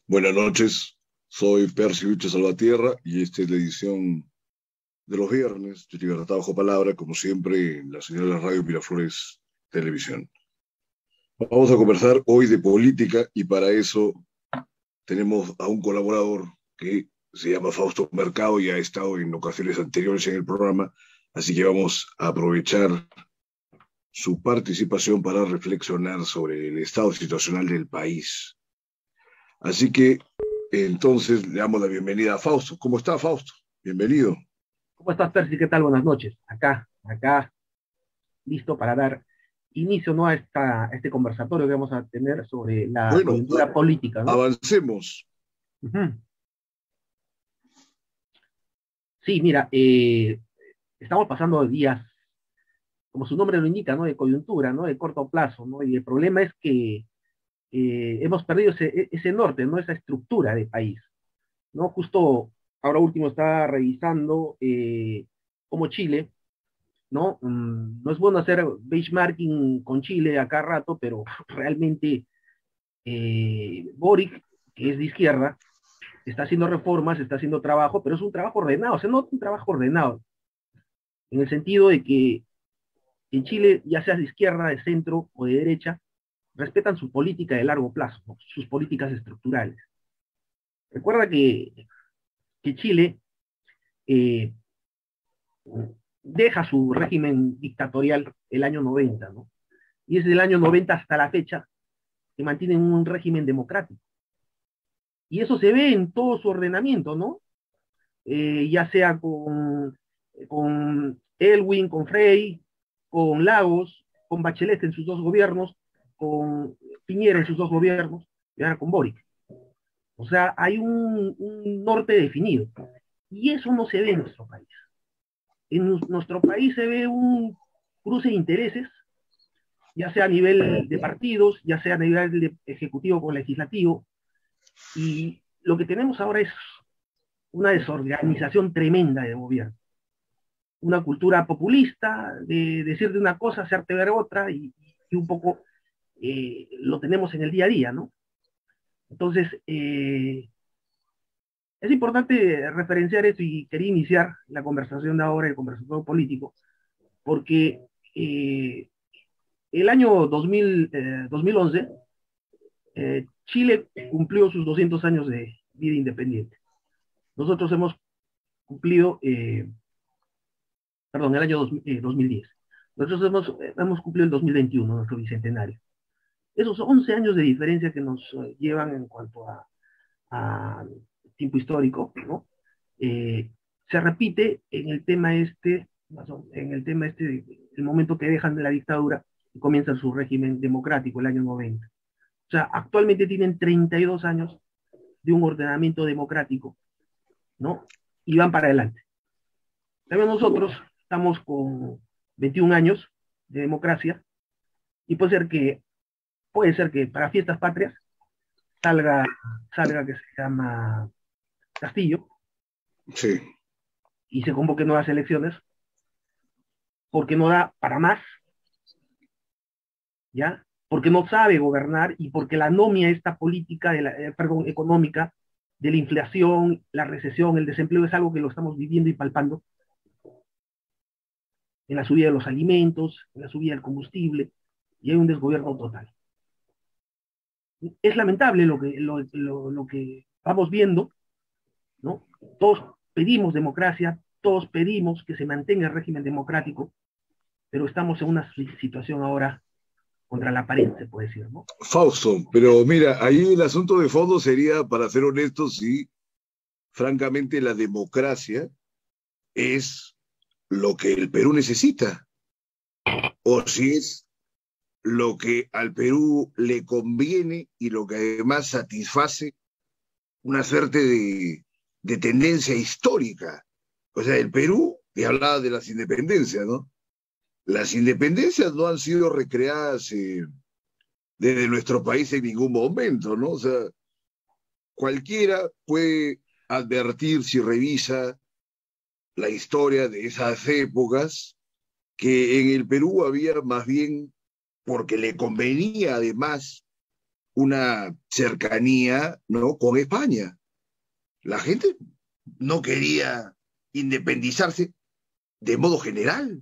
Buenas noches, soy Percy Ucho Salvatierra y esta es la edición de los viernes de Libertad Bajo Palabra, como siempre en la señal de la radio Miraflores Televisión. Vamos a conversar hoy de política y para eso tenemos a un colaborador que se llama Fausto Mercado y ha estado en ocasiones anteriores en el programa, así que vamos a aprovechar su participación para reflexionar sobre el estado situacional del país. Así que entonces le damos la bienvenida a Fausto. ¿Cómo está, Fausto? Bienvenido. ¿Cómo estás, Percy? ¿Qué tal? Buenas noches. Acá, listo para dar inicio, ¿no? A este conversatorio que vamos a tener sobre la Bueno, coyuntura política, ¿no? avancemos. Ujú. Sí, mira, estamos pasando días, como su nombre lo indica, ¿no? De coyuntura, ¿no? De corto plazo, ¿no? Y el problema es que hemos perdido ese norte, ¿no? Esa estructura de país, ¿no? Justo ahora último estaba revisando cómo Chile, ¿no? No es bueno hacer benchmarking con Chile a cada rato, pero realmente Boric, que es de izquierda, está haciendo reformas, está haciendo trabajo, pero es un trabajo ordenado, o sea, no un trabajo ordenado, en el sentido de que en Chile, ya sea de izquierda, de centro o de derecha, respetan su política de largo plazo, ¿no? Sus políticas estructurales. Recuerda que Chile eh, deja su régimen dictatorial el año 90, ¿no? Y desde el año 90 hasta la fecha que mantienen un régimen democrático. Y eso se ve en todo su ordenamiento, ¿no? Ya sea con Elwin, con Frey, con Lagos, con Bachelet en sus dos gobiernos, con Piñera en sus dos gobiernos, y ahora con Boric. O sea, hay un norte definido. Y eso no se ve en nuestro país. En nuestro país se ve un cruce de intereses, ya sea a nivel de partidos, ya sea a nivel de ejecutivo con legislativo, y lo que tenemos ahora es una desorganización tremenda de gobierno, una cultura populista, de decir una cosa, hacerte ver otra, y un poco lo tenemos en el día a día, ¿no? Entonces, es importante referenciar esto y quería iniciar la conversación de ahora, el conversatorio político, porque el año 2011, Chile cumplió sus 200 años de vida independiente. Nosotros hemos cumplido, perdón, el año 2010. Nosotros hemos cumplido el 2021, nuestro bicentenario. Esos 11 años de diferencia que nos llevan en cuanto a tiempo histórico, ¿no? Se repite en el tema este, el momento que dejan de la dictadura y comienza su régimen democrático, el año 90. O sea, actualmente tienen 32 años de un ordenamiento democrático, ¿no? Y van para adelante. También nosotros estamos con 21 años de democracia y puede ser que para fiestas patrias salga, salga que se llama Castillo Sí. y se convoquen nuevas elecciones porque no da para más, ¿ya? Porque no sabe gobernar y porque la anomia esta política, perdón, económica, de la inflación, la recesión, el desempleo es algo que lo estamos viviendo y palpando en la subida de los alimentos, en la subida del combustible, y hay un desgobierno total. Es lamentable lo que vamos viendo, ¿no? Todos pedimos democracia, todos pedimos que se mantenga el régimen democrático, pero estamos en una situación ahora contra la pared, se puede decir, ¿no? Fausto, pero mira, ahí el asunto de fondo sería, para ser honestos, si francamente la democracia es lo que el Perú necesita, o si es lo que al Perú le conviene y lo que además satisface una suerte de tendencia histórica. O sea, el Perú, y hablaba de las independencias, ¿no? Las independencias no han sido recreadas desde nuestro país en ningún momento, ¿no? O sea, cualquiera puede advertir si revisa la historia de esas épocas que en el Perú había más bien, porque le convenía además una cercanía, ¿no?, con España. La gente no quería independizarse de modo general.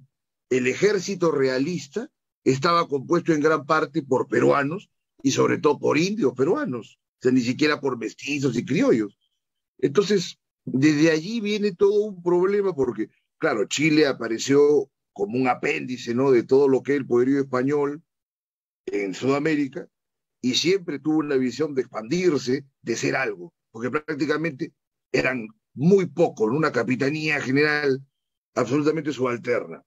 El ejército realista estaba compuesto en gran parte por peruanos y sobre todo por indios peruanos, o sea, ni siquiera por mestizos y criollos. Entonces, desde allí viene todo un problema porque, claro, Chile apareció como un apéndice, ¿no?, de todo lo que es el poderío español en Sudamérica y siempre tuvo una visión de expandirse, de ser algo, porque prácticamente eran muy pocos, una capitanía general absolutamente subalterna.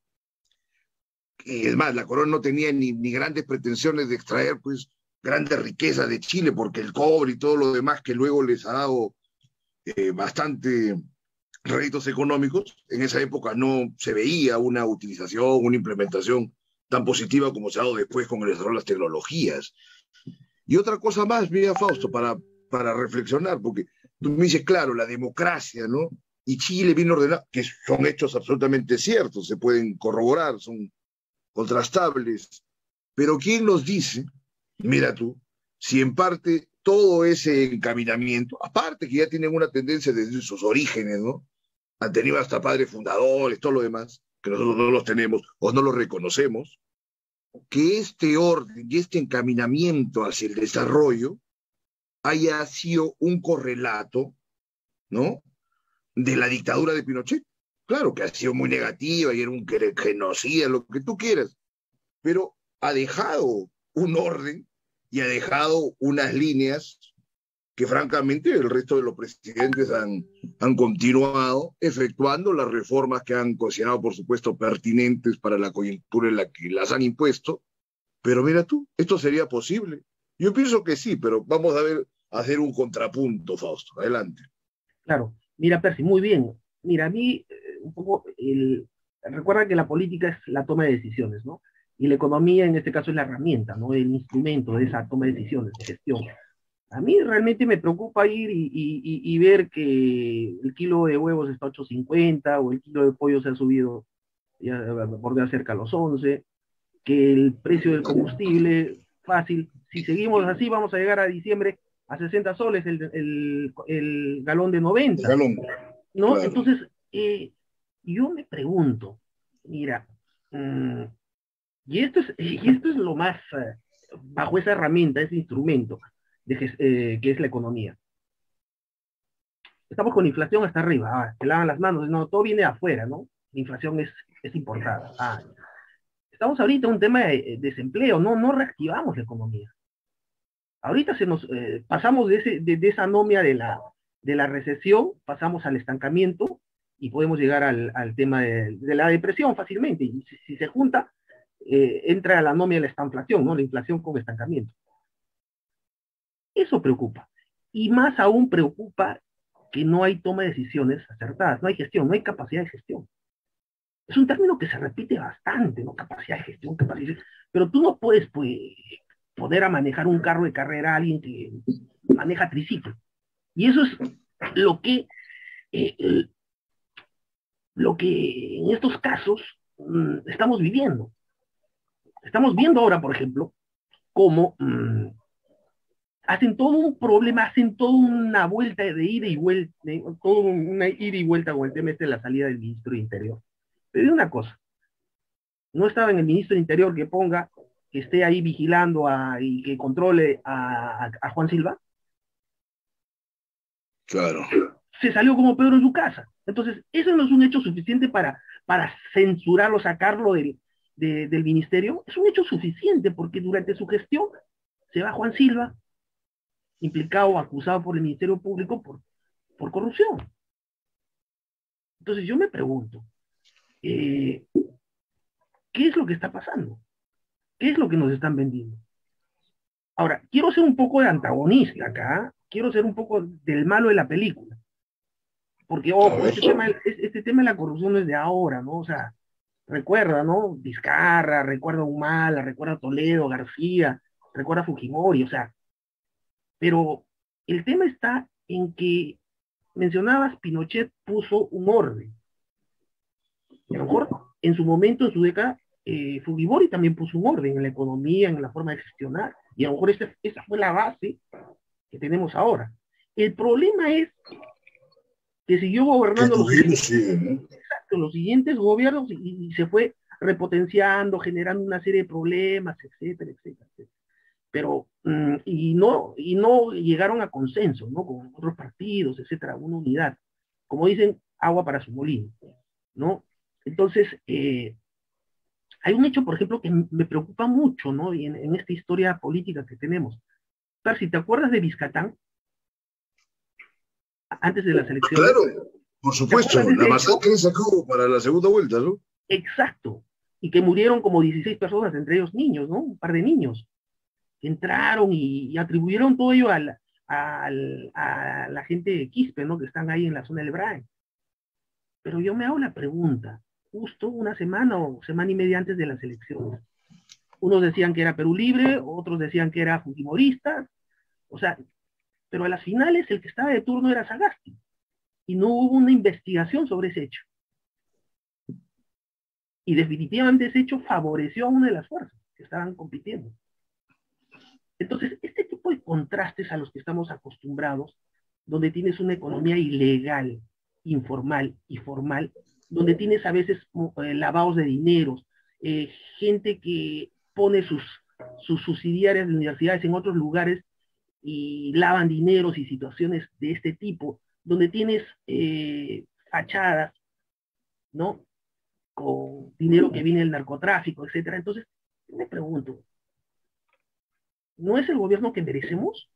Y es más, la corona no tenía ni grandes pretensiones de extraer pues grandes riquezas de Chile, porque el cobre y todo lo demás que luego les ha dado bastante réditos económicos, en esa época no se veía una utilización, una implementación tan positiva como se ha dado después con el desarrollo de las tecnologías. Y otra cosa más, mira, Fausto, para reflexionar, porque tú me dices, claro, la democracia, ¿no? Y Chile viene ordenado, que son hechos absolutamente ciertos, se pueden corroborar, son contrastables, pero ¿quién nos dice, mira tú, si en parte todo ese encaminamiento, aparte que ya tienen una tendencia desde sus orígenes, ¿no?, han tenido hasta padres fundadores, todo lo demás, que nosotros no los tenemos o no los reconocemos, que este orden y este encaminamiento hacia el desarrollo haya sido un correlato, ¿no?, de la dictadura de Pinochet. Claro que ha sido muy negativa y era un genocida, lo que tú quieras, pero ha dejado un orden y ha dejado unas líneas que francamente el resto de los presidentes han continuado efectuando las reformas que han considerado, por supuesto, pertinentes para la coyuntura en la que las han impuesto. Pero mira tú, ¿esto sería posible? Yo pienso que sí, pero vamos a ver, a hacer un contrapunto, Fausto. Adelante. Claro, mira, Percy, muy bien. Mira, a mí, un poco, recuerda que la política es la toma de decisiones, ¿no? Y la economía, en este caso, es la herramienta, ¿no? El instrumento de esa toma de decisiones, de gestión. A mí realmente me preocupa ir y ver que el kilo de huevos está a 8.50 o el kilo de pollo se ha subido ya bordea cerca a los 11, que el precio del combustible, fácil, si seguimos así vamos a llegar a diciembre a 60 soles el galón de 90, Galón, ¿no? claro. Entonces, yo me pregunto, mira, y esto es lo más, bajo esa herramienta, ese instrumento que es la economía. Estamos con inflación hasta arriba, se lavan las manos, no, todo viene de afuera, ¿no? La inflación es importada. Estamos ahorita en un tema de desempleo, no reactivamos la economía. Ahorita pasamos de esa anomia de la recesión, pasamos al estancamiento y podemos llegar al tema de la depresión fácilmente. Y si se junta, entra la anomia de la estanflación, ¿no? La inflación con estancamiento. Eso preocupa. Y más aún preocupa que no hay toma de decisiones acertadas, no hay gestión, no hay capacidad de gestión. Es un término que se repite bastante, ¿no? Capacidad de gestión, pero tú no puedes poner a manejar un carro de carrera a alguien que maneja triciclo. Y eso es lo que, eh, lo que en estos casos estamos viviendo. Estamos viendo ahora, por ejemplo, cómo hacen todo un problema, hacen toda una vuelta de ida y vuelta, toda una ida y vuelta con el tema de la salida del ministro de Interior. Te digo una cosa, no estaba en el ministro de Interior que ponga, que esté ahí vigilando y que controle a Juan Silva. Claro. Se salió como Pedro en su casa. Entonces, eso no es un hecho suficiente para censurarlo, sacarlo del ministerio. Es un hecho suficiente porque durante su gestión se va Juan Silva, implicado, acusado por el Ministerio Público por corrupción. Entonces yo me pregunto, ¿qué es lo que está pasando? ¿Qué es lo que nos están vendiendo? Ahora, quiero ser un poco de antagonista acá, quiero ser un poco del malo de la película. Porque, ojo, este tema de la corrupción no es de ahora, ¿no? O sea, recuerda, ¿no? Vizcarra, recuerda Humala, recuerda Toledo, García, recuerda Fujimori, o sea, pero el tema está en que mencionabas, Pinochet puso un orden. Y a lo mejor, en su momento, en su década, Fujimori también puso un orden en la economía, en la forma de gestionar. Y a lo mejor esa fue la base que tenemos ahora. El problema es que siguió Que gobernando Trujillo sigue, ¿no? los siguientes gobiernos y se fue repotenciando, generando una serie de problemas, etcétera, etcétera, etcétera. Pero, y no llegaron a consenso, ¿no? Con otros partidos, etcétera, una unidad. Como dicen, agua para su molino, ¿no? Entonces, hay un hecho, por ejemplo, que me preocupa mucho, ¿no? Y en esta historia política que tenemos. Si te acuerdas de Vizcatán, antes de las elecciones. Claro, por supuesto, la masacre sacó para la segunda vuelta, ¿no? Exacto. Y que murieron como 16 personas, entre ellos niños, ¿no? Un par de niños. Que entraron y atribuyeron todo ello a la gente de Quispe, ¿no? Que están ahí en la zona del Brain. Pero yo me hago la pregunta, justo una semana o semana y media antes de las elecciones. Unos decían que era Perú Libre, otros decían que era fujimoristas, o sea, pero a las finales el que estaba de turno era Sagasti, y no hubo una investigación sobre ese hecho. Y definitivamente ese hecho favoreció a una de las fuerzas que estaban compitiendo. Entonces, este tipo de contrastes a los que estamos acostumbrados, donde tienes una economía ilegal, informal y formal, donde tienes a veces lavados de dineros, gente que pone sus subsidiarias de universidades en otros lugares y lavan dineros y situaciones de este tipo, donde tienes fachadas, ¿no? Con dinero que viene del narcotráfico, etcétera. Entonces, me pregunto, ¿no es el gobierno que merecemos?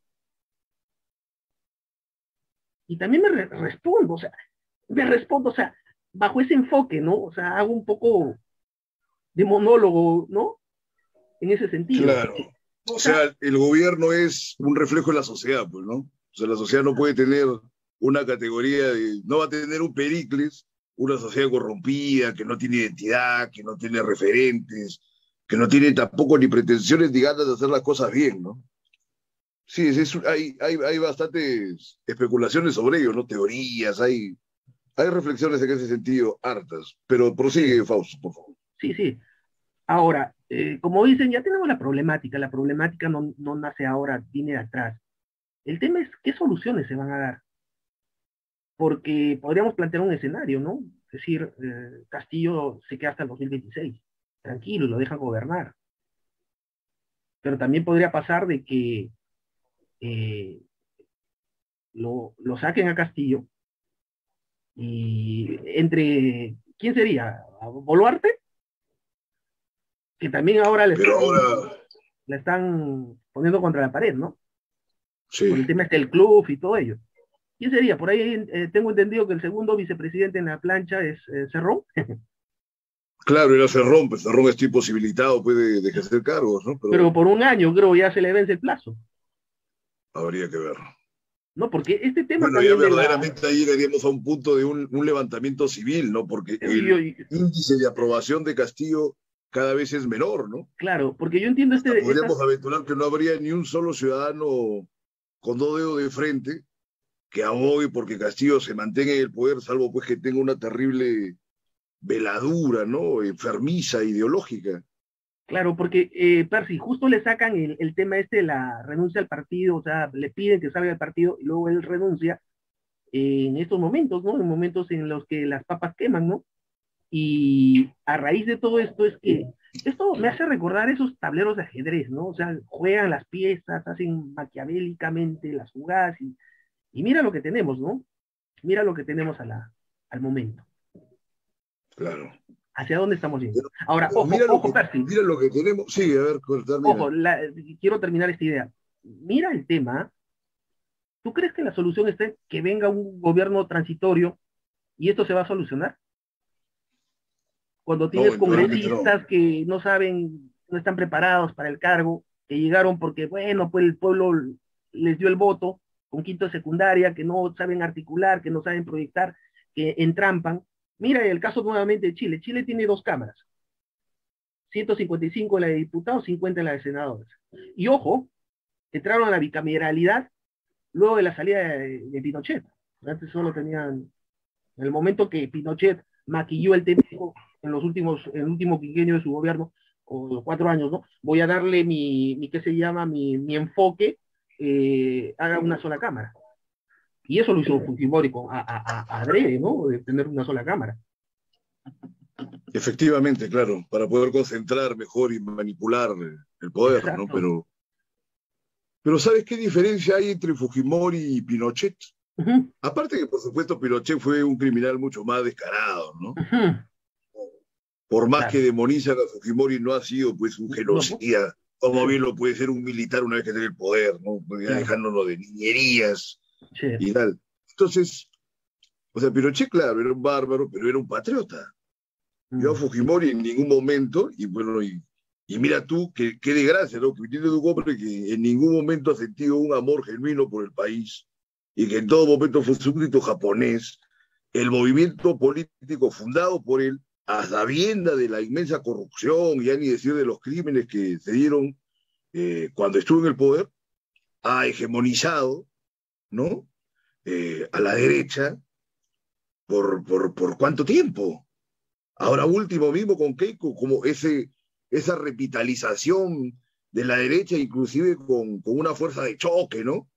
Y también respondo, o sea, bajo ese enfoque, ¿no? O sea, hago un poco de monólogo, ¿no? En ese sentido. Claro. O sea, el gobierno es un reflejo de la sociedad, pues, ¿no? O sea, la sociedad no puede tener una categoría no va a tener un Pericles, una sociedad corrompida, que no tiene identidad, que no tiene referentes, que no tiene tampoco ni pretensiones ni ganas de hacer las cosas bien, ¿no? Sí, hay bastantes especulaciones sobre ello, ¿no? Teorías, hay reflexiones en ese sentido hartas, pero prosigue, Fausto, por favor. Sí, sí. Ahora, como dicen, ya tenemos la problemática no nace ahora, viene de atrás. El tema es qué soluciones se van a dar, porque podríamos plantear un escenario, ¿no? Es decir, Castillo se queda hasta el 2026, tranquilo, y lo dejan gobernar. Pero también podría pasar de que lo saquen a Castillo y ¿quién sería? ¿Boluarte? Que también ahora le están poniendo contra la pared, ¿no? Sí. Por el tema del club y todo ello. ¿Quién sería? Por ahí tengo entendido que el segundo vicepresidente en la plancha es Cerrón. Claro, era Cerrón, pues Cerrón está imposibilitado, puede ejercer cargos, ¿no? Pero por un año creo ya se le vence el plazo. Habría que ver. No, porque este tema bueno, también ya verdaderamente ahí llegaríamos a un punto de un levantamiento civil, ¿no? Porque el índice de aprobación de Castillo cada vez es menor, ¿no? Claro, porque yo entiendo podríamos aventurar que no habría ni un solo ciudadano con 2 dedos de frente que abogue porque Castillo se mantenga en el poder, salvo pues que tenga una terrible veladura, ¿no? Enfermiza, ideológica. Claro, porque, Percy, justo le sacan el tema de la renuncia al partido, o sea, le piden que salga del partido y luego él renuncia en estos momentos, ¿no? En momentos en los que las papas queman, ¿no? Y a raíz de todo esto es que esto me hace recordar esos tableros de ajedrez, ¿no? O sea, juegan las piezas, hacen maquiavélicamente las jugadas y mira lo que tenemos, ¿no? Mira lo que tenemos al momento. Claro. ¿Hacia dónde estamos yendo? Ahora, ojo, Percy. Mira lo que tenemos. Sí, a ver, termina. Ojo, quiero terminar esta idea. Mira el tema. ¿Tú crees que la solución está en que venga un gobierno transitorio y esto se va a solucionar? Cuando tienes congresistas que no saben, no están preparados para el cargo, que llegaron porque, bueno, pues el pueblo les dio el voto, con quinto de secundaria, que no saben articular, que no saben proyectar, que entrampan. Mira el caso nuevamente de Chile. Chile tiene 2 cámaras. 155 en la de diputados, 50 en la de senadores. Y ojo, entraron a la bicameralidad luego de la salida de Pinochet. Antes solo tenían, en el momento que Pinochet maquilló el tema en el último quinquenio de su gobierno, o 4 años, ¿no? Voy a darle ¿qué se llama? Mi enfoque a una sola cámara. Y eso lo hizo Fujimori adrede, ¿no? De tener una sola cámara. Efectivamente, claro, para poder concentrar mejor y manipular el poder, ¿no? Exacto. Pero ¿sabes qué diferencia hay entre Fujimori y Pinochet? Ujú, Aparte que, por supuesto, Pinochet fue un criminal mucho más descarado, ¿no? ujú, Por más que claro. demonizan a Fujimori, no ha sido pues un No, pues, genocida, como sí, bien lo puede ser un militar una vez que tiene el poder, ¿no? Pues ya claro. dejándonos de niñerías Sí. y tal. Entonces, o sea, Pinochet, claro, era un bárbaro, pero era un patriota. Yo a Mm, Fujimori en ningún momento, y bueno, y mira tú, qué desgracia, ¿no? Que viene de un hombre que en ningún momento ha sentido un amor genuino por el país y que en todo momento fue súbdito japonés, el movimiento político fundado por él, a sabienda de la inmensa corrupción, ya ni decir de los crímenes que se dieron cuando estuvo en el poder, ha hegemonizado, ¿no? A la derecha por cuánto tiempo. Ahora último mismo con Keiko, como esa revitalización de la derecha, inclusive con una fuerza de choque, ¿no?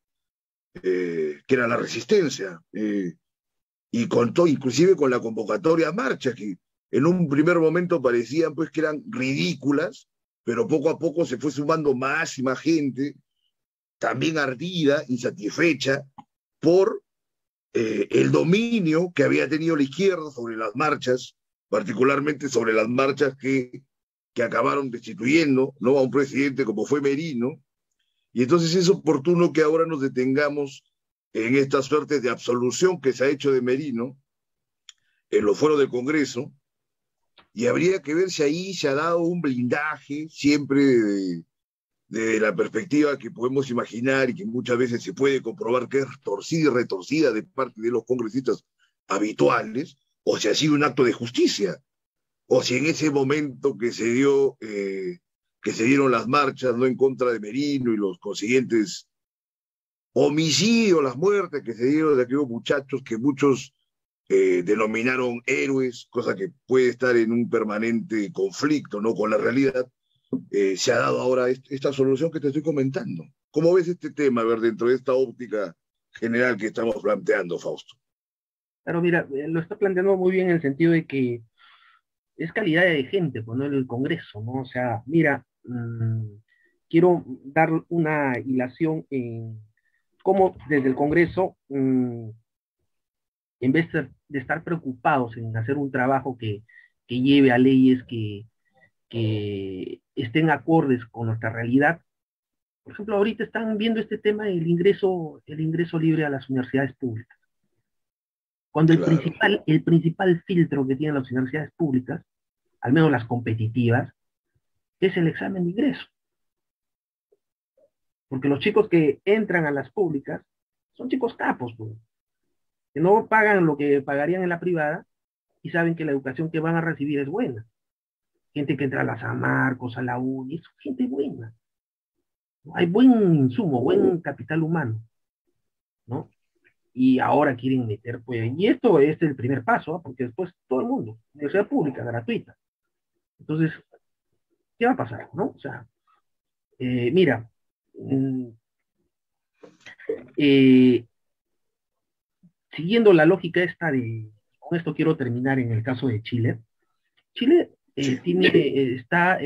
Que era la resistencia. Y con todo, inclusive con la convocatoria a marcha, que en un primer momento parecían pues que eran ridículas, pero poco a poco se fue sumando más y más gente, también ardida, insatisfecha por el dominio que había tenido la izquierda sobre las marchas, particularmente sobre las marchas que acabaron destituyendo, ¿no?, a un presidente como fue Merino. Y entonces es oportuno que ahora nos detengamos en esta suerte de absolución que se ha hecho de Merino en los foros del Congreso, y habría que ver si ahí se ha dado un blindaje siempre de la perspectiva que podemos imaginar y que muchas veces se puede comprobar que es torcida y retorcida de parte de los congresistas habituales, o si ha sido un acto de justicia, o si en ese momento que se dieron las marchas no en contra de Merino y los consiguientes homicidios, las muertes que se dieron de aquellos muchachos que muchos denominaron héroes, cosa que puede estar en un permanente conflicto, ¿no?, con la realidad. Se ha dado ahora esta solución que te estoy comentando. ¿Cómo ves este tema, a ver, dentro de esta óptica general que estamos planteando, Fausto? Pero mira, lo está planteando muy bien en el sentido de que es calidad de gente, pues, ¿no? En el Congreso, ¿no? O sea, mira, quiero dar una hilación en cómo desde el Congreso, en vez de estar preocupados en hacer un trabajo que lleve a leyes que estén acordes con nuestra realidad. Por ejemplo, ahorita están viendo este tema del el ingreso libre a las universidades públicas. Cuando Claro, el principal filtro que tienen las universidades públicas, al menos las competitivas, es el examen de ingreso. Porque los chicos que entran a las públicas son chicos capos, pues, que no pagan lo que pagarían en la privada y saben que la educación que van a recibir es buena. Gente que entra a la San Marcos, a la UNI, es gente buena. Hay buen insumo, buen capital humano, ¿no? Y ahora quieren meter, pues, y esto es el primer paso, ¿eh? Porque después todo el mundo, universidad pública, gratuita. Entonces, ¿qué va a pasar, no? O sea, mira, mm, eh, siguiendo la lógica esta con esto quiero terminar en el caso de Chile. Chile sí, está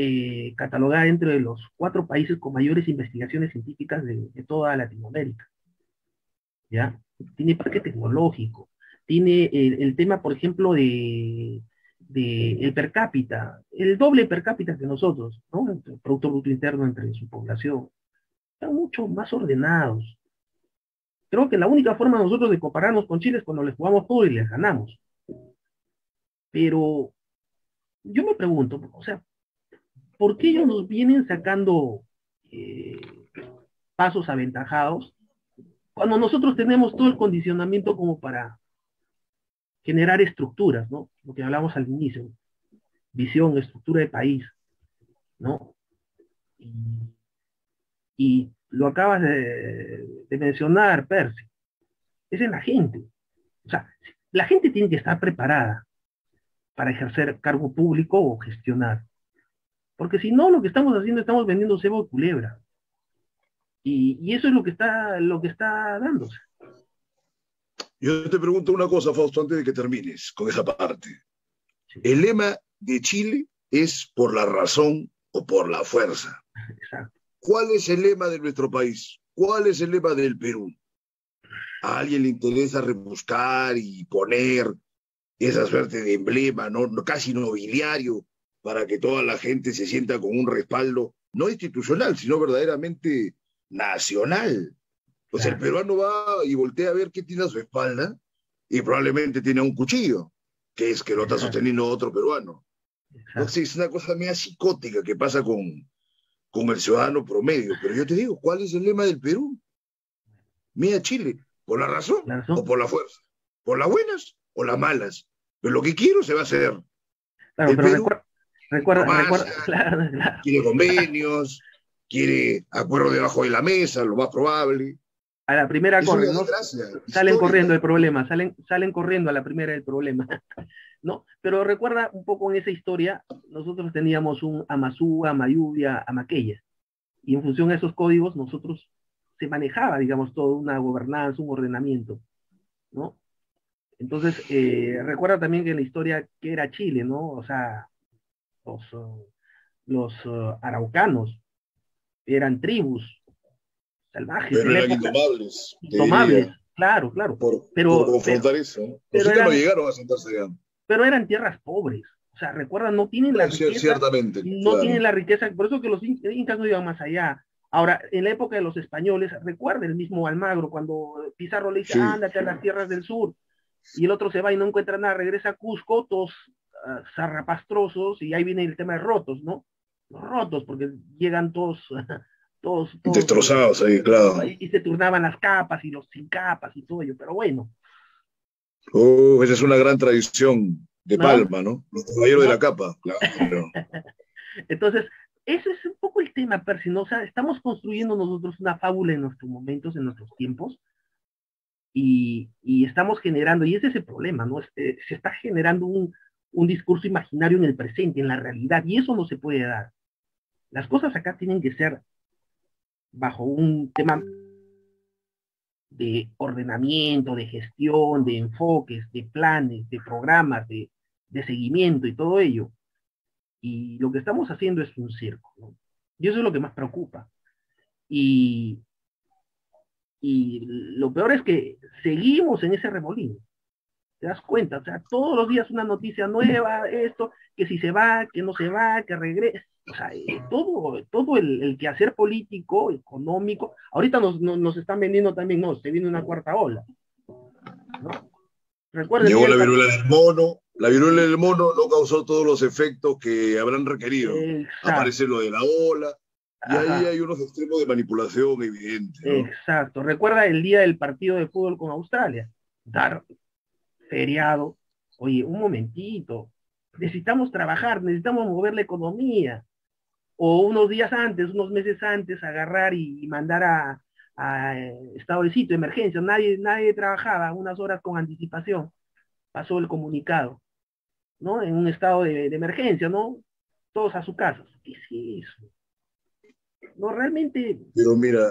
catalogada entre los 4 países con mayores investigaciones científicas de toda Latinoamérica, ¿ya? Tiene parque tecnológico, tiene el tema, por ejemplo, de el per cápita, el doble per cápita que nosotros, ¿no? El Producto Bruto Interno entre su población. Están mucho más ordenados. Creo que la única forma nosotros de compararnos con Chile es cuando les jugamos todo y les ganamos. Pero yo me pregunto, o sea, ¿por qué ellos nos vienen sacando eh, pasos aventajados cuando nosotros tenemos todo el condicionamiento como para generar estructuras, ¿no? Lo que hablamos al inicio, visión, estructura de país, ¿no? Y, y lo acabas de mencionar, Percy, es en la gente. O sea, la gente tiene que estar preparada para ejercer cargo público o gestionar. Porque si no, lo que estamos haciendo, estamos vendiendo cebo de culebra. Y eso es lo que está dándose. Yo te pregunto una cosa, Fausto, antes de que termines con esa parte. Sí, El lema de Chile es por la razón o por la fuerza. exacto. ¿Cuál es el lema de nuestro país? ¿Cuál es el lema del Perú? A alguien le interesa rebuscar y poner esa suerte de emblema, ¿no? Casi nobiliario, para que toda la gente se sienta con un respaldo, no institucional, sino verdaderamente nacional. O sea, el Claro, peruano va y voltea a ver qué tiene a su espalda y probablemente tiene un cuchillo, que es que lo está exacto, sosteniendo otro peruano. exacto. Entonces, es una cosa media psicótica que pasa con el ciudadano promedio. Pero yo te digo, ¿cuál es el lema del Perú? Mira Chile, ¿por la razón La o razón. por la fuerza? ¿Por las buenas o las malas? Pero lo que quiero se va a hacer. Claro, El pero Perú, recuerda, diplomacia, claro, claro. quiere convenios, quiere acuerdos debajo de la mesa, lo más probable. A la primera Es una corren, ¿no? desgracia Salen corriendo histórica. el problema, salen corriendo a la primera del problema, ¿no? Pero recuerda un poco en esa historia, nosotros teníamos un Amazúa, Amayubia, Amaqueya, y en función de esos códigos nosotros se manejaba, digamos, toda una gobernanza, un ordenamiento, ¿no? Entonces, recuerda también que en la historia que era Chile, ¿no? O sea, los araucanos eran tribus salvajes Pero en la eran época, indomables, te indomables, diría, claro, claro, por pero, pero, confrontar eso, ¿no? Los pero incas no eran, llegaron a sentarse allá. pero eran tierras pobres. O sea, recuerda, no tienen la riqueza, Ciertamente, no tienen claro. la riqueza, por eso que los incas no iban más allá. Ahora, en la época de los españoles, recuerda el mismo Almagro, cuando Pizarro le dice, Sí. ándate a las tierras del sur, y el otro se va y no encuentra nada, regresa a Cusco, todos zarrapastrosos, y ahí viene el tema de rotos, ¿no? Los rotos, porque llegan todos, todos, Destrozados ahí, claro. y se turnaban las capas y los sin capas y todo ello, pero bueno, Oh, esa es una gran tradición de ¿no? Palma, ¿no? Los caballeros de la ¿No? capa, claro. Entonces, eso es un poco el tema, Percy, ¿no? O sea, estamos construyendo nosotros una fábula en nuestros momentos, en nuestros tiempos, y estamos generando, y ese es el problema, ¿no? Se está generando un discurso imaginario en el presente, en la realidad, y eso no se puede dar. Las cosas acá tienen que ser bajo un tema de ordenamiento, de gestión, de enfoques, de planes, de programas, de seguimiento y todo ello. Y lo que estamos haciendo es un circo, ¿no? Y eso es lo que más preocupa. Y, y lo peor es que seguimos en ese remolino. ¿Te das cuenta? O sea, todos los días una noticia nueva, esto, que si se va, que no se va, que regrese. O sea, todo el quehacer político, económico, ahorita nos están vendiendo también, no, se viene una cuarta ola, ¿no? Recuerda el día Llegó del la partido. viruela del mono, la viruela del mono no causó todos los efectos que habrán requerido. Exacto, Aparece lo de la ola, y ahí ajá, hay unos extremos de manipulación evidente, ¿no? exacto. Recuerda el día del partido de fútbol con Australia. Dar feriado. Oye, un momentito. Necesitamos trabajar, necesitamos mover la economía. O unos días antes, unos meses antes, agarrar y mandar a estado de sitio, emergencia. Nadie trabajaba unas horas con anticipación. Pasó el comunicado, ¿no? En un estado de emergencia, ¿no? Todos a su casa. ¿Qué es eso? No, realmente, Pero mira,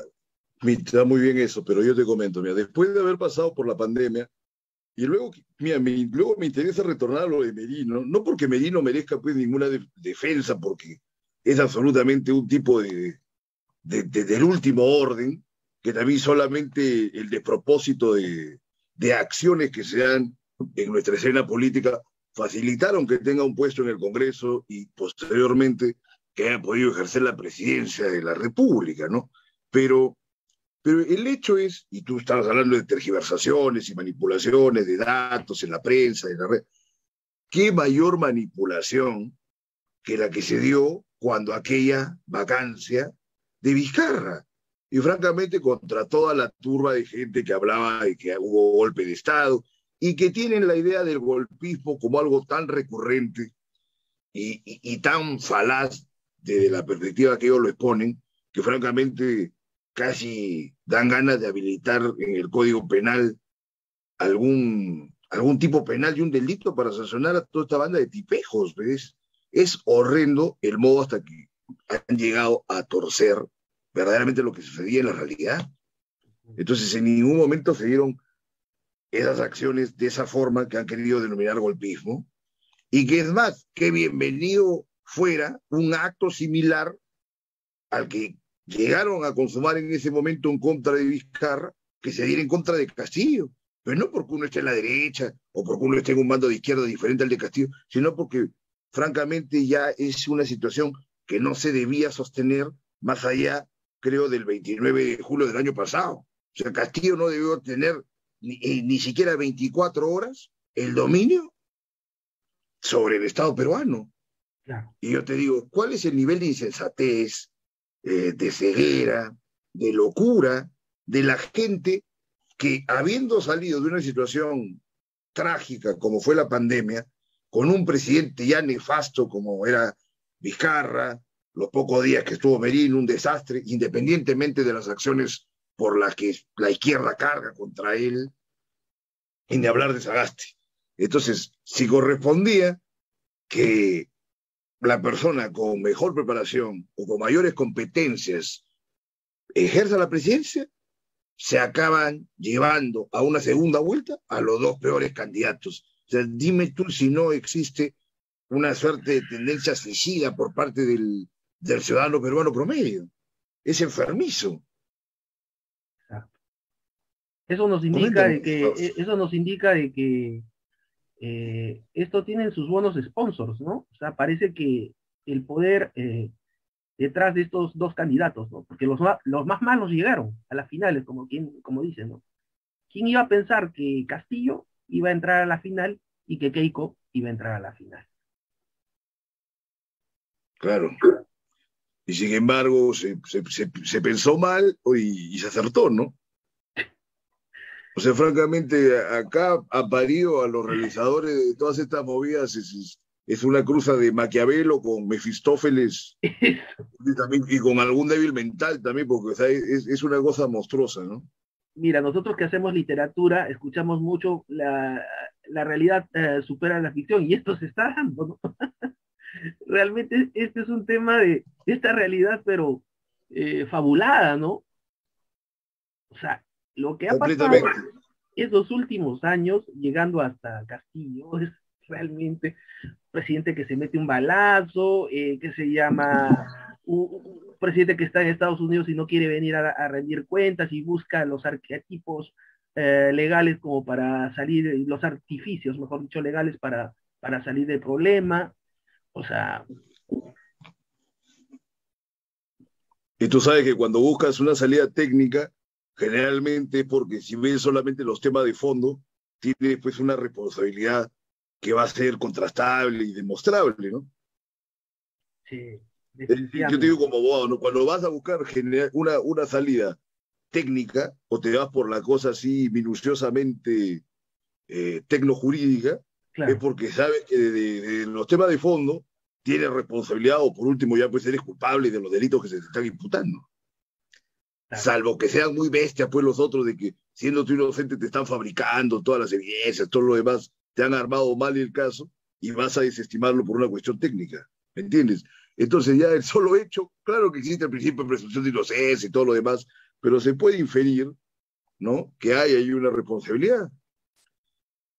está muy bien eso, pero yo te comento, mira, después de haber pasado por la pandemia, y luego, mira, luego me interesa retornar a lo de Merino, no porque Merino merezca pues ninguna defensa, porque es absolutamente un tipo del último orden, que también solamente el despropósito de acciones que se dan en nuestra escena política facilitaron que tenga un puesto en el Congreso y posteriormente que haya podido ejercer la presidencia de la República, ¿no? Pero, pero el hecho es, y tú estabas hablando de tergiversaciones y manipulaciones de datos en la prensa, en la red, ¿qué mayor manipulación que la que se dio cuando aquella vacancia de Vizcarra? Y francamente, contra toda la turba de gente que hablaba de que hubo golpe de Estado y que tienen la idea del golpismo como algo tan recurrente y tan falaz desde la perspectiva que ellos lo exponen, que francamente casi dan ganas de habilitar en el Código Penal algún tipo penal y un delito para sancionar a toda esta banda de tipejos, ¿ves? Es horrendo el modo hasta que han llegado a torcer verdaderamente lo que sucedía en la realidad. Entonces, en ningún momento se dieron esas acciones de esa forma que han querido denominar golpismo, y que es más, que bienvenido fuera un acto similar al que llegaron a consumar en ese momento en contra de Vizcarra, que se diera en contra de Castillo. Pero no porque uno esté en la derecha o porque uno esté en un bando de izquierda diferente al de Castillo, sino porque francamente ya es una situación que no se debía sostener más allá, creo, del 29 de julio del año pasado. O sea, Castillo no debió tener ni siquiera 24 horas el dominio sobre el Estado peruano. Claro. Y yo te digo, ¿cuál es el nivel de insensatez, de ceguera, de locura de la gente que, habiendo salido de una situación trágica como fue la pandemia, con un presidente ya nefasto como era Vizcarra, los pocos días que estuvo Merino, un desastre, independientemente de las acciones por las que la izquierda carga contra él, y ni hablar de Sagasti? Entonces, si correspondía que la persona con mejor preparación o con mayores competencias ejerza la presidencia, se acaban llevando a una segunda vuelta a los dos peores candidatos. O sea, dime tú si no existe una suerte de tendencia suicida por parte del ciudadano peruano promedio. Es enfermizo. Eso nos indica de que, esto tienen sus buenos sponsors, ¿no? O sea, parece que el poder detrás de estos dos candidatos, ¿no? Porque los más malos llegaron a las finales, como dicen, ¿no? ¿Quién iba a pensar que Castillo iba a entrar a la final y que Keiko iba a entrar a la final? Claro. Y sin embargo, se pensó mal y se acertó, ¿no? O sea, francamente, acá ha parido a los realizadores de todas estas movidas, es una cruza de Maquiavelo con Mefistófeles y con algún débil mental también, porque o sea, es una cosa monstruosa, ¿no? Mira, nosotros que hacemos literatura, escuchamos mucho la realidad supera la ficción, y esto se está dando, ¿no? Realmente este es un tema de esta realidad, pero fabulada, ¿no? O sea, lo que ha pasado esos últimos años, llegando hasta Castillo, es realmente un presidente que se mete un balazo, que se llama un presidente que está en Estados Unidos y no quiere venir a rendir cuentas y busca los arquetipos legales como para salir, los artificios, mejor dicho, legales para salir del problema. O sea... Y tú sabes que cuando buscas una salida técnica, generalmente es porque si ves solamente los temas de fondo, tiene pues una responsabilidad que va a ser contrastable y demostrable, ¿no? Sí, yo te digo como abogado, ¿no? Cuando vas a buscar una salida técnica o te vas por la cosa así minuciosamente tecnojurídica, claro, es porque sabes que de los temas de fondo tienes responsabilidad o por último ya pues eres culpable de los delitos que se te están imputando. Claro. Salvo que sean muy bestias pues los otros de que siendo tú inocente te están fabricando todas las evidencias, todo lo demás, te han armado mal el caso y vas a desestimarlo por una cuestión técnica, ¿me entiendes? Entonces ya el solo hecho, claro que existe el principio de presunción de inocencia y todo lo demás, pero se puede inferir, ¿no?, que hay ahí una responsabilidad.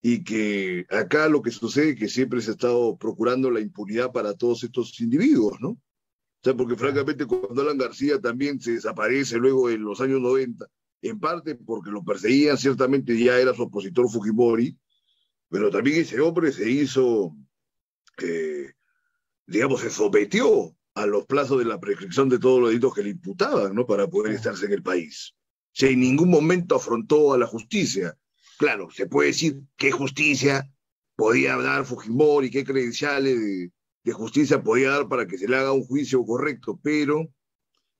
Y que acá lo que sucede es que siempre se ha estado procurando la impunidad para todos estos individuos, ¿no? O sea, porque francamente cuando Alan García también se desaparece luego en los años 90, en parte porque lo perseguían, ciertamente ya era su opositor Fujimori, pero también ese hombre se hizo, digamos, se sometió a los plazos de la prescripción de todos los delitos que le imputaban, ¿no?, para poder estarse en el país. O sea, en ningún momento afrontó a la justicia. Claro, se puede decir qué justicia podía dar Fujimori, qué credenciales de justicia podía dar para que se le haga un juicio correcto, pero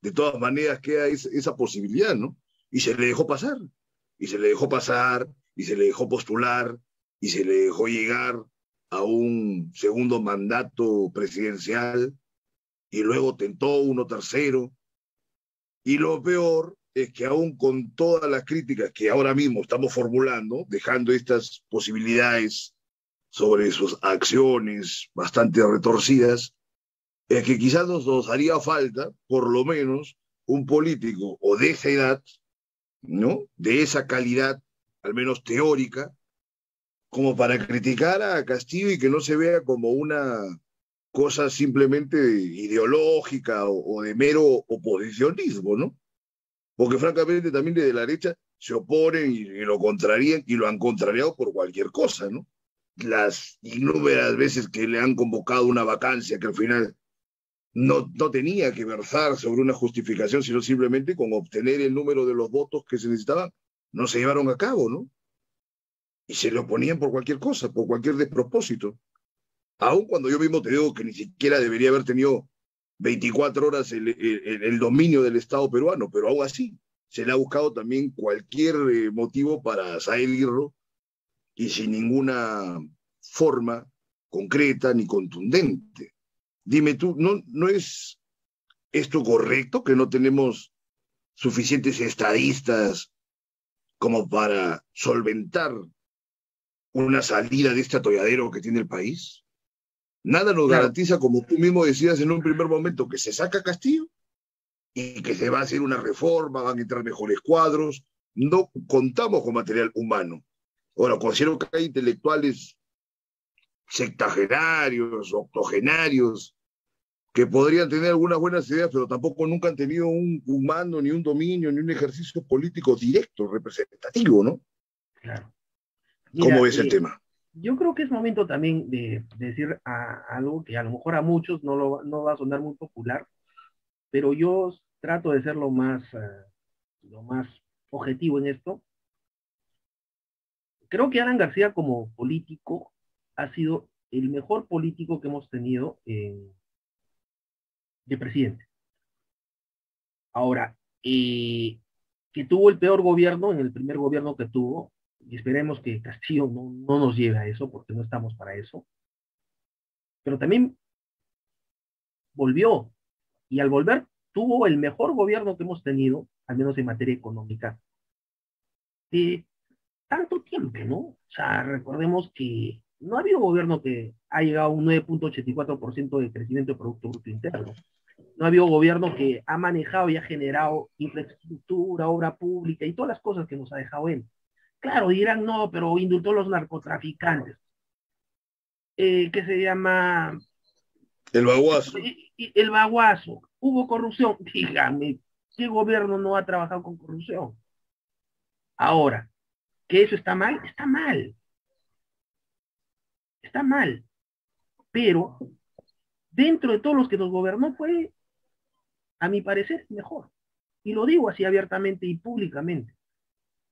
de todas maneras queda esa posibilidad, ¿no? Y se le dejó pasar, y se le dejó pasar, y se le dejó postular, y se le dejó llegar a un segundo mandato presidencial, y luego tentó uno tercero. Y lo peor es que aún con todas las críticas que ahora mismo estamos formulando, dejando estas posibilidades sobre sus acciones bastante retorcidas, es que quizás nos haría falta, por lo menos, un político o de esa edad, ¿no? De esa calidad, al menos teórica, como para criticar a Castillo y que no se vea como una cosa simplemente ideológica o de mero oposicionismo, ¿no? Porque francamente también desde la derecha se oponen y lo contrarían y lo han contrariado por cualquier cosa, ¿no? Las innumeradas veces que le han convocado una vacancia que al final no tenía que versar sobre una justificación, sino simplemente con obtener el número de los votos que se necesitaban, no se llevaron a cabo, ¿no? Y se le oponían por cualquier cosa, por cualquier despropósito. Aun cuando yo mismo te digo que ni siquiera debería haber tenido 24 horas el dominio del Estado peruano, pero aún así se le ha buscado también cualquier motivo para salirlo y sin ninguna forma concreta ni contundente. Dime tú, ¿no es esto correcto, que no tenemos suficientes estadistas como para solventar una salida de este atolladero que tiene el país? Nada nos Claro, garantiza, como tú mismo decías en un primer momento, que se saca Castillo y que se va a hacer una reforma, van a entrar mejores cuadros. No contamos con material humano. Ahora, considero que hay intelectuales sectagenarios, octogenarios, que podrían tener algunas buenas ideas, pero tampoco nunca han tenido un mando, ni un dominio, ni un ejercicio político directo, representativo, ¿no? claro. ¿Cómo Mira, ves el tema? yo creo que es momento también de decir algo que a lo mejor a muchos no va a sonar muy popular, pero yo trato de ser lo más objetivo en esto. Creo que Alan García como político ha sido el mejor político que hemos tenido de presidente. Ahora, que tuvo el peor gobierno en el primer gobierno que tuvo, y esperemos que Castillo no nos lleve a eso, porque no estamos para eso, pero también volvió, y al volver tuvo el mejor gobierno que hemos tenido, al menos en materia económica, de tanto tiempo, ¿no? O sea, recordemos que no ha habido gobierno que ha llegado a un 9.84% de crecimiento de Producto Bruto Interno. No ha habido gobierno que ha manejado y ha generado infraestructura, obra pública y todas las cosas que nos ha dejado él. Claro, dirán, no, pero indultó a los narcotraficantes. ¿Qué se llama? El baguazo. El baguazo. Hubo corrupción. Dígame, ¿qué gobierno no ha trabajado con corrupción? Ahora, ¿que eso está mal? Está mal. Está mal. Pero dentro de todos los que nos gobernó fue, a mi parecer, mejor. Y lo digo así abiertamente y públicamente.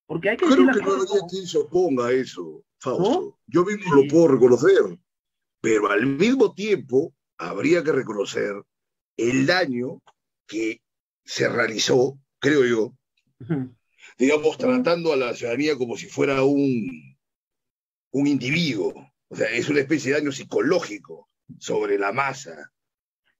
Porque hay que decir Creo las que no cosas habría como, quien se oponga a eso, ¿no? Fausto. Yo mismo lo puedo reconocer, pero al mismo tiempo habría que reconocer el daño que se realizó, creo yo, digamos, tratando a la ciudadanía como si fuera un individuo. O sea, es una especie de daño psicológico sobre la masa,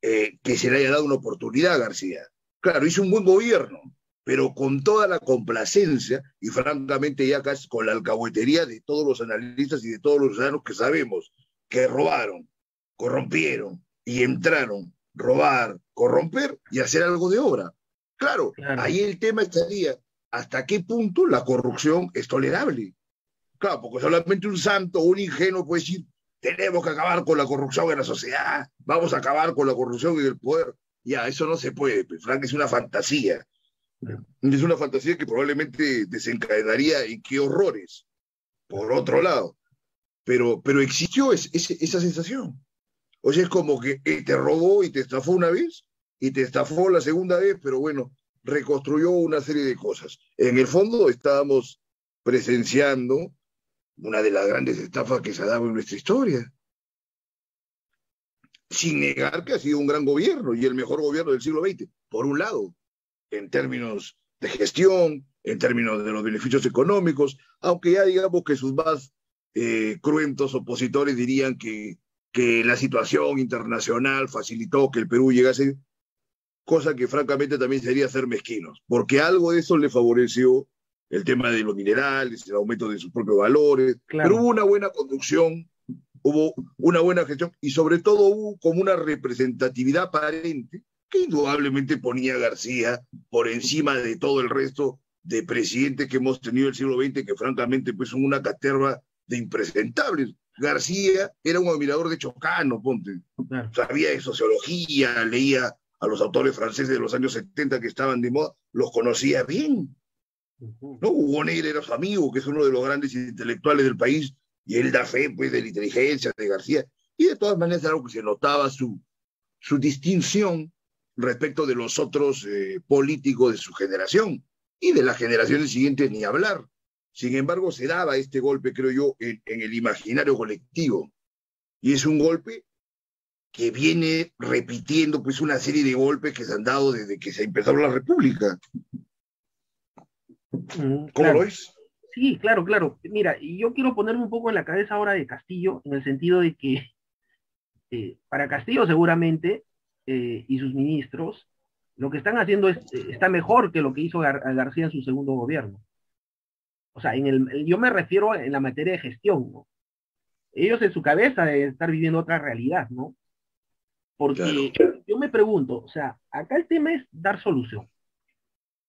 que se le haya dado una oportunidad a García. Claro, hizo un buen gobierno, pero con toda la complacencia y francamente ya casi con la alcahuetería de todos los analistas y de todos los ciudadanos que sabemos que robaron, corrompieron y entraron, robar, corromper y hacer algo de obra. Claro, Claro, ahí el tema estaría hasta qué punto la corrupción es tolerable. Claro, porque solamente un santo o un ingenuo puede decir, tenemos que acabar con la corrupción en la sociedad, vamos a acabar con la corrupción en el poder. Ya, eso no se puede, pues, Frank, es una fantasía. Es una fantasía que probablemente desencadenaría en qué horrores, por otro lado. Pero existió esa sensación. O sea, es como que te robó y te estafó una vez, y te estafó la segunda vez, pero bueno, reconstruyó una serie de cosas. En el fondo estábamos presenciando una de las grandes estafas que se ha dado en nuestra historia, sin negar que ha sido un gran gobierno y el mejor gobierno del siglo XX, por un lado, en términos de gestión, en términos de los beneficios económicos, aunque ya digamos que sus más cruentos opositores dirían que la situación internacional facilitó que el Perú llegase, cosa que francamente también sería ser mezquinos, porque algo de eso le favoreció el tema de los minerales, el aumento de sus propios valores, pero claro. hubo una buena conducción hubo una buena gestión y sobre todo hubo como una representatividad aparente que indudablemente ponía a García por encima de todo el resto de presidentes que hemos tenido en el siglo XX, que francamente pues son una caterva de impresentables. García era un admirador de Chocano, ponte. Claro. Sabía de sociología, leía a los autores franceses de los años 70 que estaban de moda, los conocía bien. ¿No? Hugo Negre era su amigo, que es uno de los grandes intelectuales del país, y él da fe pues, de la inteligencia de García. Y de todas maneras, algo que se notaba su distinción respecto de los otros políticos de su generación y de las generaciones siguientes ni hablar. Sin embargo, se daba este golpe, creo yo, en el imaginario colectivo. Y es un golpe que viene repitiendo pues, una serie de golpes que se han dado desde que se empezó la República. ¿Cómo claro. lo es? Sí, claro, claro. Mira, y yo quiero ponerme un poco en la cabeza ahora de Castillo, en el sentido de que para Castillo seguramente y sus ministros, lo que están haciendo está mejor que lo que hizo García en su segundo gobierno. O sea, yo me refiero en la materia de gestión, ¿no? Ellos en su cabeza deben estar viviendo otra realidad, ¿no? Porque claro, yo me pregunto, o sea, acá el tema es dar solución.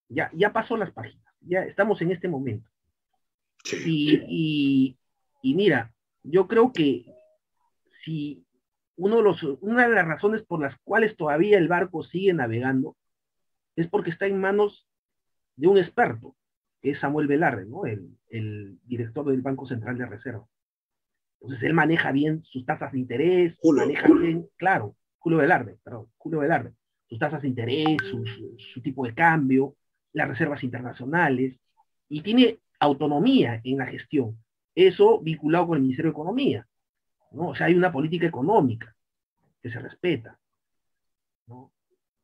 Ya pasó las páginas, ya estamos en este momento. Sí. Y mira, yo creo que si una de las razones por las cuales todavía el barco sigue navegando es porque está en manos de un experto, que es Samuel Velarde, ¿no? El director del Banco Central de Reserva. Entonces él maneja bien sus tasas de interés, maneja bien, claro, Julio Velarde, sus tasas de interés, su tipo de cambio, las reservas internacionales, y tiene autonomía en la gestión. Eso vinculado con el Ministerio de Economía, ¿no? O sea, hay una política económica que se respeta, ¿no?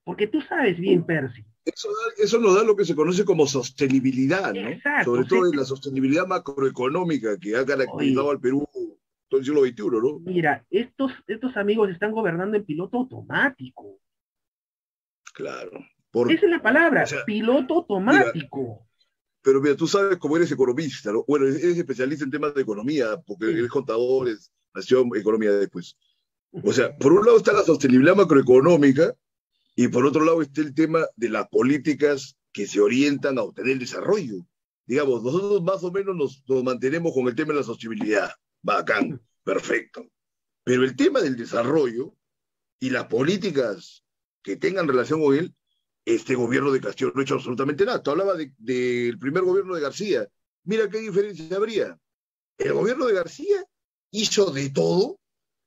Porque tú sabes bien, Percy. Eso nos da lo que se conoce como sostenibilidad, ¿no? Exacto, sobre todo en la sostenibilidad macroeconómica que ha caracterizado al Perú todo el siglo XXI, ¿no? Mira, estos amigos están gobernando en piloto automático. Claro. Esa es la palabra, o sea, piloto automático. Mira, pero mira, tú sabes cómo eres economista, ¿no? Bueno, eres especialista en temas de economía, porque eres contador, nació en economía después. O sea, por un lado está la sostenibilidad macroeconómica y por otro lado está el tema de las políticas que se orientan a obtener el desarrollo. Digamos, nosotros más o menos nos mantenemos con el tema de la sostenibilidad. Bacán, perfecto. Pero el tema del desarrollo y las políticas que tengan relación con él, este gobierno de Castillo no ha hecho absolutamente nada. Tú hablabas del primer gobierno de García. Mira qué diferencia habría. El gobierno de García hizo de todo,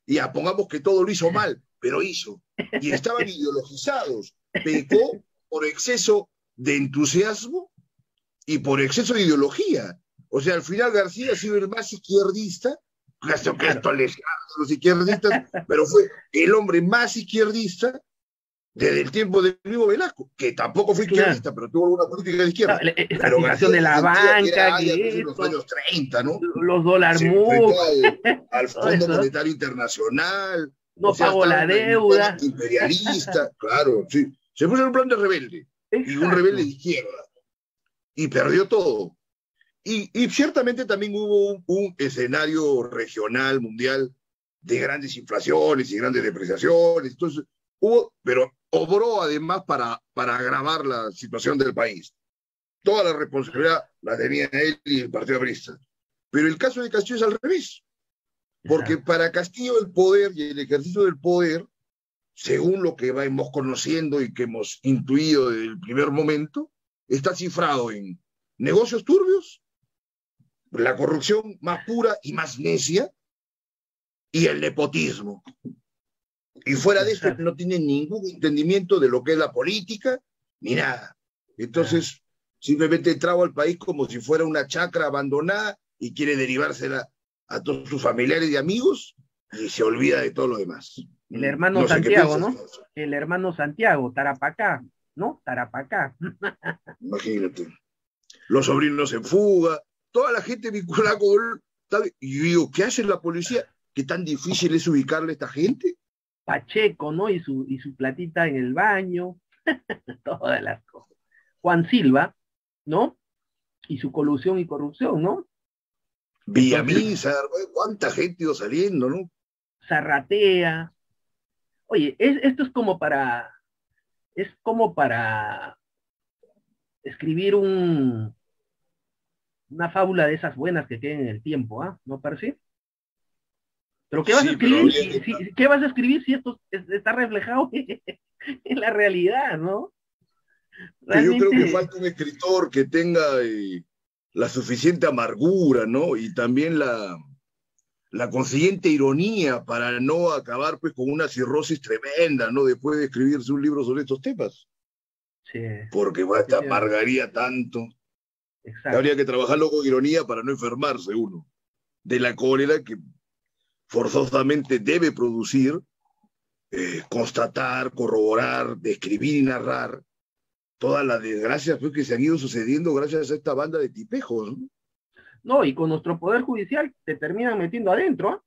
y ya pongamos que todo lo hizo mal, pero hizo. Y estaban ideologizados. Pecó por exceso de entusiasmo y por exceso de ideología. O sea, al final García ha sido el más izquierdista, claro que esto les a los izquierdistas, pero fue el hombre más izquierdista desde el tiempo del mismo Velasco, que tampoco fue izquierdista, pero tuvo una política de izquierda. Esta situación de la banca, que en los años 30, ¿no? Los dólares al Fondo Monetario Internacional. No pagó la deuda. Imperialista, claro, sí. Se puso en un plan de rebelde. Exacto. Y un rebelde de izquierda. Y perdió todo. Y ciertamente también hubo un escenario regional, mundial, de grandes inflaciones y grandes depreciaciones. Entonces, pero obró además para agravar la situación del país. Toda la responsabilidad la tenía él y el Partido Aprista. Pero el caso de Castillo es al revés. Porque para Castillo el poder y el ejercicio del poder, según lo que vamos conociendo y que hemos intuido desde el primer momento, está cifrado en negocios turbios, la corrupción más pura y más necia, y el nepotismo. Y fuera de eso no tienen ningún entendimiento de lo que es la política, ni nada. Entonces, simplemente entraba al país como si fuera una chacra abandonada y quiere derivársela a todos sus familiares y amigos y se olvida de todo lo demás. El hermano no Santiago, ¿no? El hermano Santiago, Tarapacá, ¿no? Tarapacá. Imagínate. Los sobrinos en fuga, toda la gente vinculada con él. Y yo digo, ¿qué hace la policía? ¿Qué tan difícil es ubicarle a esta gente? Pacheco, ¿no? Y su platita en el baño, todas las cosas. Juan Silva, ¿no? Y su colusión y corrupción, ¿no? Villamizar, cuánta gente iba saliendo, ¿no? zarratea. Oye, esto es como para escribir una fábula de esas buenas que queden en el tiempo, ¿ah? ¿No parece? Pero ¿qué vas a Sí, pero escribir? habría que... ¿Qué vas a escribir si esto está reflejado en la realidad, ¿no? que yo creo que Realmente, falta un escritor que tenga la suficiente amargura, ¿no? Y también la consiguiente ironía para no acabar pues con una cirrosis tremenda, ¿no? Después de escribirse un libro sobre estos temas, sí, porque bueno, te efectivamente, amargaría tanto. exacto. Habría que trabajarlo con ironía para no enfermarse uno de la cólera que forzosamente debe producir, constatar, corroborar, describir y narrar todas las desgracias pues, que se han ido sucediendo gracias a esta banda de tipejos, ¿no? No, y con nuestro poder judicial te terminan metiendo adentro, ¿ah?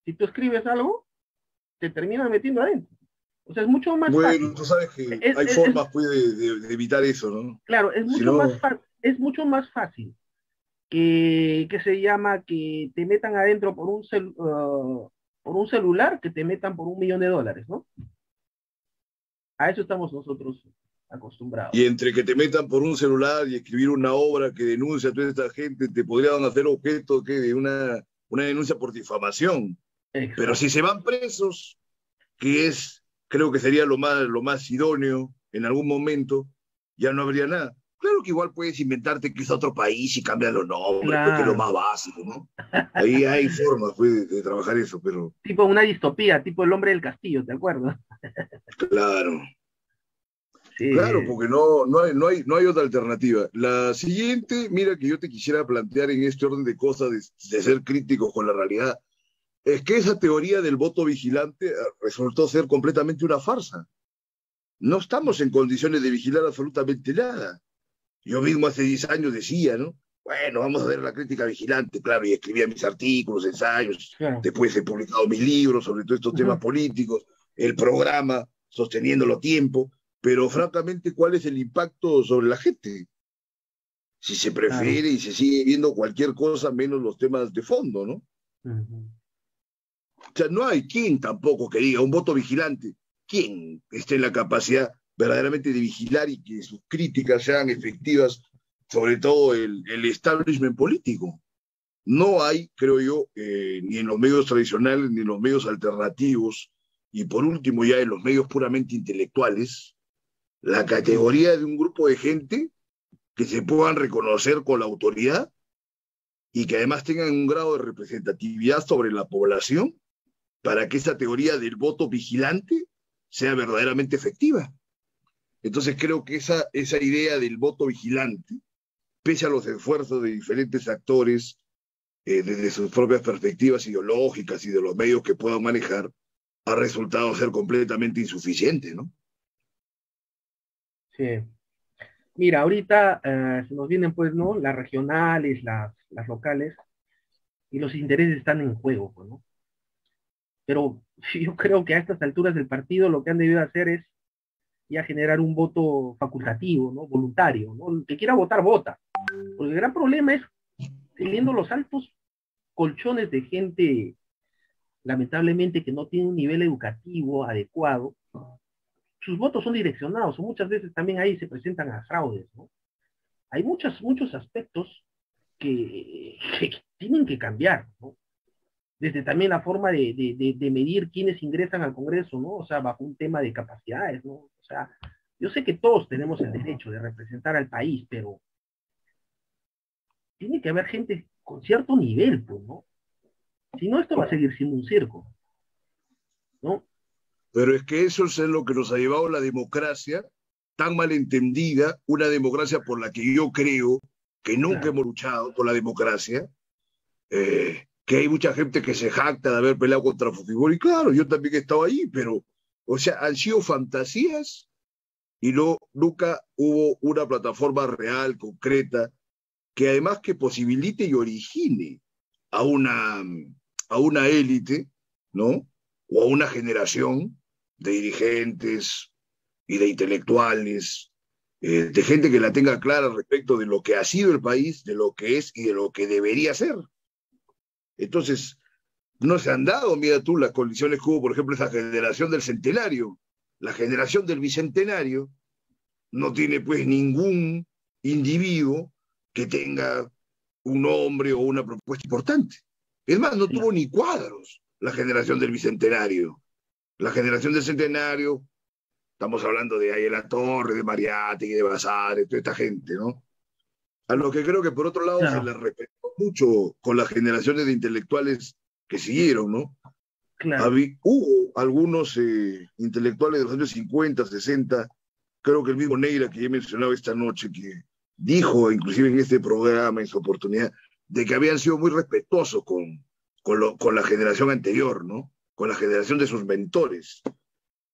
Si tú escribes algo, te terminan metiendo adentro. O sea, es mucho más Bueno, fácil. tú sabes que Es, hay es, es formas pues, de evitar eso, ¿no? claro, Si no, es mucho más fácil que se llama que te metan adentro por un celular que te metan por $1 millón, ¿no? A eso estamos nosotros acostumbrados. y entre que te metan por un celular y escribir una obra que denuncia a toda esta gente, te podrían hacer objeto ¿qué? De una denuncia por difamación. Pero si Exacto. se van presos, que es, creo que sería lo más idóneo en algún momento, ya no habría nada. Claro que igual puedes inventarte que es otro país y cambiar los nombres, pues que es lo Claro. más básico, ¿no? Ahí hay formas pues, de trabajar eso, pero Tipo una distopía, tipo El hombre del castillo, ¿te acuerdas? claro, claro, Sí, porque no hay otra alternativa. La siguiente, mira que yo te quisiera plantear en este orden de cosas, de ser críticos con la realidad, es que esa teoría del voto vigilante resultó ser completamente una farsa. No estamos en condiciones de vigilar absolutamente nada. Yo mismo hace 10 años decía, ¿no? Bueno, vamos a ver la crítica vigilante, claro, y escribía mis artículos, ensayos, claro. después he publicado mis libros sobre todos estos temas Ujú. políticos, el programa, sosteniéndolo a tiempo, pero francamente, ¿cuál es el impacto sobre la gente? Si se Claro. prefiere y se sigue viendo cualquier cosa menos los temas de fondo, ¿no? Ujú. O sea, no hay quien tampoco que diga un voto vigilante, quien esté en la capacidad verdaderamente de vigilar y que sus críticas sean efectivas, sobre todo el establishment político. No hay, creo yo, ni en los medios tradicionales, ni en los medios alternativos, y por último ya en los medios puramente intelectuales, la Ujú. categoría de un grupo de gente que se puedan reconocer con la autoridad y que además tengan un grado de representatividad sobre la población para que esa teoría del voto vigilante sea verdaderamente efectiva. Entonces creo que esa idea del voto vigilante, pese a los esfuerzos de diferentes actores, desde sus propias perspectivas ideológicas y de los medios que puedan manejar, ha resultado ser completamente insuficiente, ¿no? Sí. Mira, ahorita se nos vienen pues, ¿no? Las regionales, las locales, y los intereses están en juego, pues, ¿no? Pero yo creo que a estas alturas del partido lo que han debido hacer es ya generar un voto facultativo, ¿no? Voluntario, ¿no? El que quiera votar, vota. Porque el gran problema es teniendo los altos colchones de gente, lamentablemente, que no tiene un nivel educativo adecuado, sus votos son direccionados, o muchas veces también ahí se presentan a fraudes, ¿no? Hay muchos aspectos que tienen que cambiar, ¿no? Desde también la forma de medir quiénes ingresan al Congreso, ¿no? O sea, bajo un tema de capacidades, ¿no? O sea, yo sé que todos tenemos el derecho de representar al país, pero tiene que haber gente con cierto nivel, pues, ¿no? Si no, esto va a seguir siendo un circo, ¿no? Pero es que eso es lo que nos ha llevado a la democracia tan mal entendida, una democracia por la que yo creo que nunca Claro, hemos luchado por la democracia, que hay mucha gente que se jacta de haber peleado contra Fujimori, y claro, yo también he estado ahí, pero, o sea, han sido fantasías y no, nunca hubo una plataforma real, concreta, que además que posibilite y origine a a una élite, ¿no? O a una generación de dirigentes y de intelectuales, de gente que la tenga clara respecto de lo que ha sido el país, de lo que es y de lo que debería ser. Entonces, no se han dado, mira tú, las condiciones que hubo, por ejemplo, esa generación del centenario, la generación del bicentenario, no tiene pues ningún individuo que tenga un nombre o una propuesta importante. Es más, no Sí, tuvo ni cuadros la generación del bicentenario. La generación del centenario, estamos hablando de Ayala Torre, de Mariátegui, de Basadre, toda esta gente, ¿no? A lo que creo que por otro lado se claro, les respetó mucho con las generaciones de intelectuales que siguieron, ¿no? claro, Hubo algunos intelectuales de los años 50, 60, creo que el mismo Neira que ya he mencionado esta noche, que dijo, inclusive en este programa, en su oportunidad, de que habían sido muy respetuosos con la generación anterior, ¿no? Con la generación de sus mentores.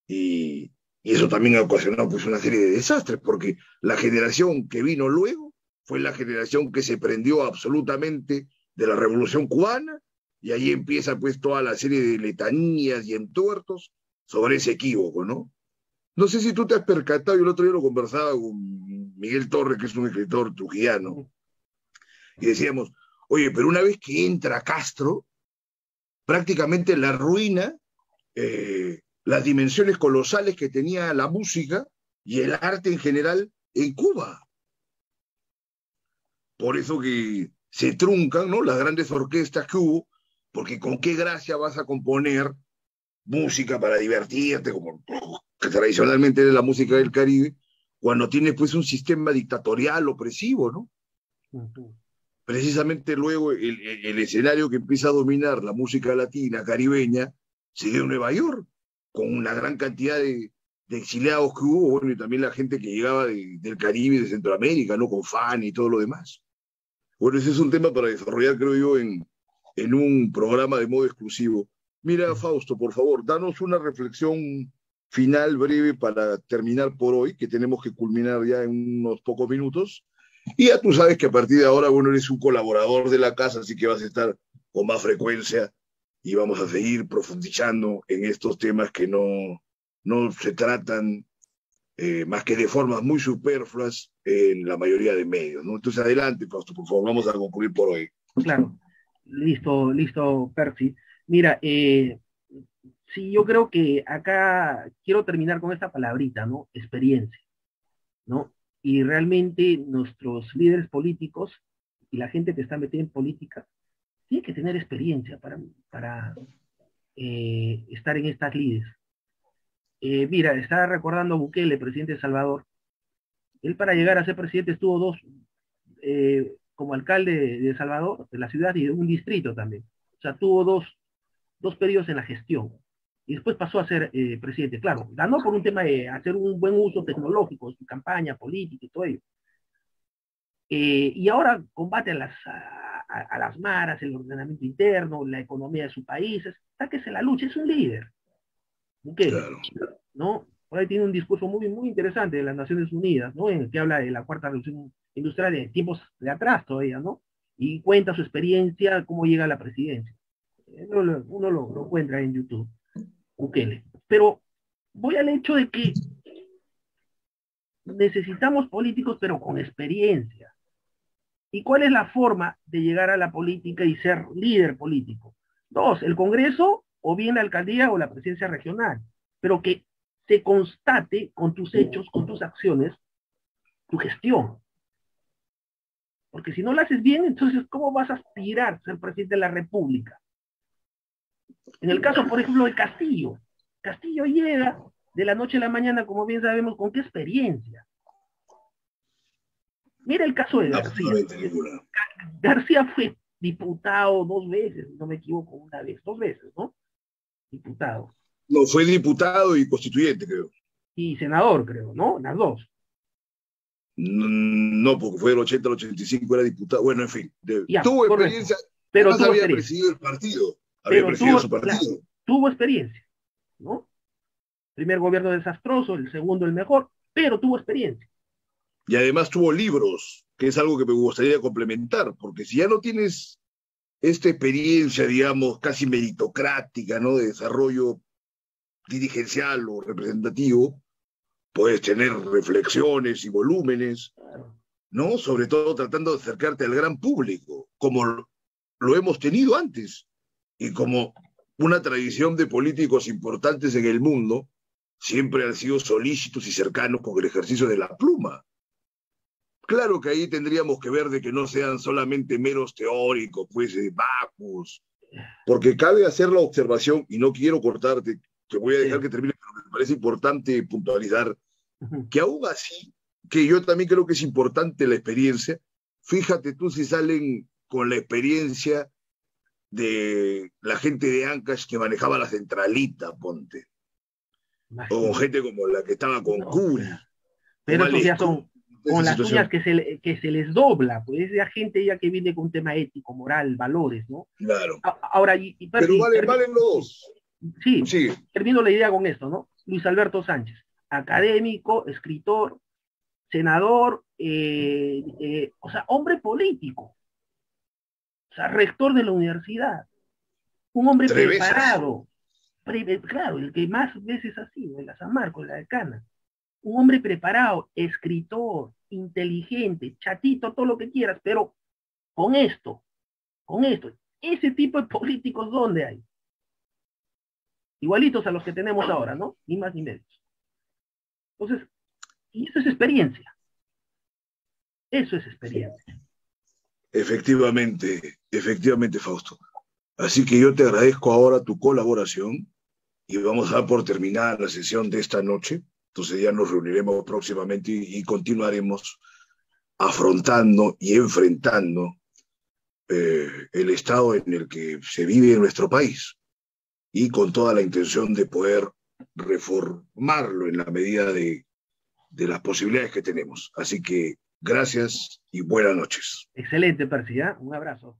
Y eso también ha ocasionado pues, una serie de desastres, porque la generación que vino luego fue la generación que se prendió absolutamente de la Revolución Cubana, y ahí empieza pues toda la serie de letanías y entuertos sobre ese equívoco, ¿no? No sé si tú te has percatado, yo el otro día lo conversaba con Miguel Torres, que es un escritor trujillano, y decíamos, oye, pero una vez que entra Castro, prácticamente la ruina las dimensiones colosales que tenía la música y el arte en general en Cuba. Por eso que se truncan, ¿no?, las grandes orquestas que hubo, porque con qué gracia vas a componer música para divertirte, como que tradicionalmente es la música del Caribe, cuando tienes pues un sistema dictatorial opresivo, ¿no? ujú, Precisamente luego el escenario que empieza a dominar la música latina, caribeña, sigue en Nueva York, con una gran cantidad de exiliados que hubo, bueno, y también la gente que llegaba del Caribe y de Centroamérica, ¿no? Con Fani y todo lo demás. Bueno, ese es un tema para desarrollar, creo yo, en un programa de modo exclusivo. Mira, sí. Fausto, por favor, danos una reflexión final breve para terminar por hoy, que tenemos que culminar ya en unos pocos minutos. Y ya tú sabes que a partir de ahora, bueno, eres un colaborador de la casa, así que vas a estar con más frecuencia y vamos a seguir profundizando en estos temas que no se tratan más que de formas muy superfluas en la mayoría de medios, ¿no? Entonces, adelante, Fausto, por favor, vamos a concluir por hoy. Claro, listo, listo, Percy. Mira, sí, yo creo que acá quiero terminar con esta palabrita, ¿no? Experiencia, ¿no? Y realmente nuestros líderes políticos y la gente que está metida en política tiene que tener experiencia para estar en estas lides. Mira, estaba recordando a Bukele, presidente de El Salvador. Él para llegar a ser presidente estuvo como alcalde de El Salvador, de la ciudad y de un distrito también. O sea, tuvo dos periodos en la gestión. Y después pasó a ser presidente. Claro, ganó por un tema de hacer un buen uso tecnológico, su campaña política y todo ello. Y ahora combate a las maras, el ordenamiento interno, la economía de su país. Está que se la lucha, es un líder. Bukele, Claro. ¿no? Por ahí tiene un discurso muy, muy interesante de las Naciones Unidas, ¿no? En el que habla de la cuarta revolución industrial de tiempos de atrás todavía, ¿no? Y cuenta su experiencia, cómo llega a la presidencia. Uno lo encuentra en YouTube, Bukele. Pero voy al hecho de que necesitamos políticos, pero con experiencia. ¿Y cuál es la forma de llegar a la política y ser líder político? Dos, el Congreso o bien la alcaldía o la presidencia regional, pero que se constate con tus hechos, con tus acciones, tu gestión. Porque si no lo haces bien, entonces, ¿cómo vas a aspirar a ser presidente de la República? En el caso, por ejemplo, de Castillo. Castillo llega de la noche a la mañana, como bien sabemos, ¿con qué experiencia? Mira el caso de García. Absolutamente ninguna. García fue diputado 2 veces, no me equivoco, una vez, 2 veces, ¿no? Diputado. No, fue diputado y constituyente, creo. Y senador, creo, ¿no? Las dos. No, porque fue del 80 al 85, era diputado. Bueno, en fin, Ya, tuvo correcto. experiencia. Pero Además, tuvo había experiencia. presidido el partido. Había Pero presidido su claro, partido. tuvo experiencia, ¿no? Primer gobierno desastroso, el segundo el mejor, pero tuvo experiencia. Y además tuvo libros, que es algo que me gustaría complementar, porque si ya no tienes esta experiencia, digamos, casi meritocrática, ¿no?, de desarrollo dirigencial o representativo, puedes tener reflexiones y volúmenes, ¿no? Sobre todo tratando de acercarte al gran público, como lo hemos tenido antes. Y como una tradición de políticos importantes en el mundo, siempre han sido solícitos y cercanos con el ejercicio de la pluma. Claro que ahí tendríamos que ver de que no sean solamente meros teóricos, pues vacuos, porque cabe hacer la observación, y no quiero cortarte, te voy a dejar Sí. que termine, pero me parece importante puntualizar Ujú. que aún así, que yo también creo que es importante la experiencia, fíjate tú si salen con la experiencia de la gente de Ancash que manejaba la centralita, ponte, o con Imagínate. gente como la que estaba con No, Curi, con pero esos Alex ya Cruz, son de esa con las uñas situación. que se les dobla, pues esa gente ya que viene con un tema ético, moral, valores, ¿no? Claro. Ahora, Pero valen los sí, dos. sí, Sí, termino la idea con esto, ¿no? Luis Alberto Sánchez, académico, escritor, senador, o sea, hombre político, o sea, rector de la universidad, un hombre tres veces. preparado, claro, el que más veces ha sido, el San Marcos, la decana, un hombre preparado, escritor, inteligente, chatito, todo lo que quieras, pero con esto, con esto, ese tipo de políticos, ¿dónde hay? Igualitos a los que tenemos ahora, ¿no? Ni más ni menos. Entonces, y eso es experiencia. Efectivamente, efectivamente, Fausto. Así que yo te agradezco ahora tu colaboración y vamos a dar por terminada la sesión de esta noche. Entonces ya nos reuniremos próximamente y continuaremos afrontando y enfrentando el estado en el que se vive en nuestro país y con toda la intención de poder reformarlo en la medida de las posibilidades que tenemos. Así que gracias y buenas noches. Excelente, Percy, ¿eh? Un abrazo.